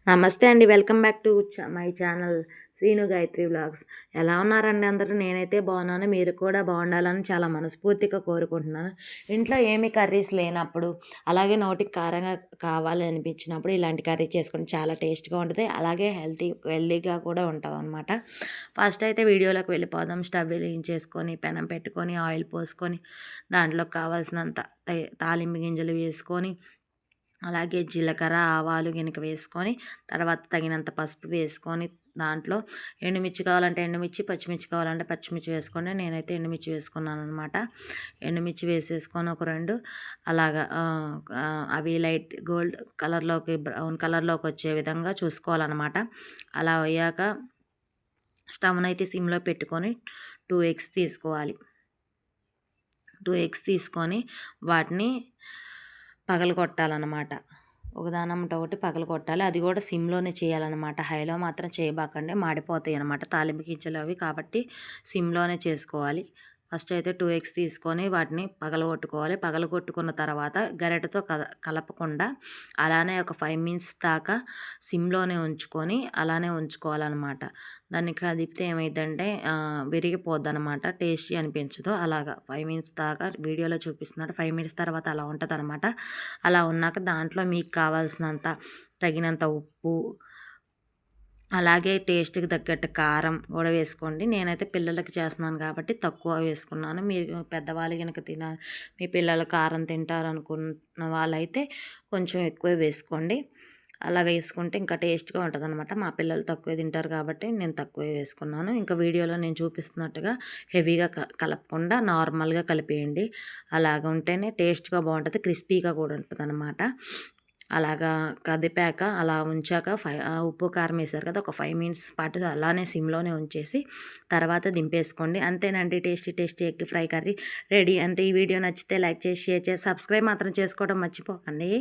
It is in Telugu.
నమస్తే అండి. Welcome back to my channel Srinu Gayatri vlogs. ఎలా ఉన్నారండి అందరూ? నేనైతే బాగున్నాను. మీరు కూడా బాగుండాలని చాలా మనస్ఫూర్తిగా కోరుకుంటున్నాను. ఇంట్లో ఏమి కర్రీస్ లేనప్పుడు, అలాగే నోటికి కారంగా కావాలి అనిపించినప్పుడు ఇలాంటి కర్రీ చేసుకొని చాలా టేస్ట్గా ఉంటుంది. అలాగే హెల్తీగా కూడా ఉంటామన్నమాట. ఫస్ట్ అయితే వీడియోలోకి వెళ్ళిపోదాం. స్టవ్ వెలిగించేసుకొని పెనం పెట్టుకొని ఆయిల్ పోసుకొని దాంట్లోకి కావాల్సినంత తాలింపు గింజలు వేసుకొని, అలాగే జీలకర్ర ఆవాలు గినక వేసుకొని, తర్వాత తగినంత పసుపు వేసుకొని, దాంట్లో ఎండుమిర్చి కావాలంటే ఎండుమిర్చి, పచ్చిమిర్చి కావాలంటే పచ్చిమిర్చి వేసుకోండి. నేనైతే ఎండుమిర్చి వేసుకున్నాను అనమాట. ఎండుమిర్చి వేసేసుకొని ఒక రెండు అలాగా అవి లైట్ గోల్డ్ కలర్లోకి బ్రౌన్ కలర్లోకి వచ్చే విధంగా చూసుకోవాలన్నమాట. అలా అయ్యాక స్టవ్నైతే సిమ్లో పెట్టుకొని 2 ఎగ్స్ తీసుకోవాలి. 2 ఎగ్స్ తీసుకొని వాటిని పగలగొట్టాలన్నమాట. ఒకదానమ్మట ఒకటి పగలగొట్టాలి. అది కూడా సిమ్లోనే చేయాలన్నమాట. హైలో మాత్రం చేయబాకండి, మాడిపోతాయి అన్నమాట తాలింపు గింజలు అవి. కాబట్టి సిమ్లోనే చేసుకోవాలి. ఫస్ట్ అయితే 2 ఎగ్స్ తీసుకొని వాటిని పగలగొట్టుకోవాలి. పగలగొట్టుకున్న తర్వాత గరిటెతో కలపకుండా అలానే ఒక 5 మినిట్స్ దాకా సిమ్లోనే ఉంచుకొని అలానే ఉంచుకోవాలన్నమాట. దాన్ని కదిపితే ఏమైందంటే విరిగిపోద్ది అనమాట, టేస్టీ అనిపించదు. అలాగా 5 మినిట్స్ దాకా వీడియోలో చూపిస్తున్నట్టు 5 మినిట్స్ తర్వాత అలా ఉంటుంది అనమాట. అలా ఉన్నాక దాంట్లో మీకు కావాల్సినంత తగినంత ఉప్పు, అలాగే టేస్ట్‌కి తగ్గట్టు కారం కూడా వేసుకోండి. నేనైతే పిల్లలకి చేస్తున్నాను కాబట్టి తక్కువ వేసుకున్నాను. మీరు పెద్దవాళ్ళు గనక మీ పిల్లలు కారం తింటారనుకున్న వాళ్ళైతే కొంచెం ఎక్కువే వేసుకోండి. అలా వేసుకుంటే ఇంకా టేస్ట్‌గా ఉంటదనమాట. మా పిల్లలు తక్కువే తింటారు కాబట్టి నేను తక్కువే వేసుకున్నాను. ఇంకా వీడియోలో నేను చూపిస్తున్నట్టుగా హెవీగా కలపకుండా నార్మల్‌గా కలిపేయండి. అలాగ ఉంటేనే టేస్ట్‌గా బావుంటది. క్రిస్పీగా కూడా ఉంటదనమాట. అలాగా కదిపాక అలా ఉంచాక ఉప్పు కారం వేశారు కదా, ఒక 5 మినిట్స్ పాటు అలానే సిమ్లోనే ఉంచేసి తర్వాత దింపేసుకోండి. అంతేనండి, tasty tasty egg fry curry ready. అంతే. ఈ వీడియో నచ్చితే లైక్ చేసి షేర్ చేసి సబ్స్క్రైబ్ మాత్రం చేసుకోవడం మర్చిపోకండి.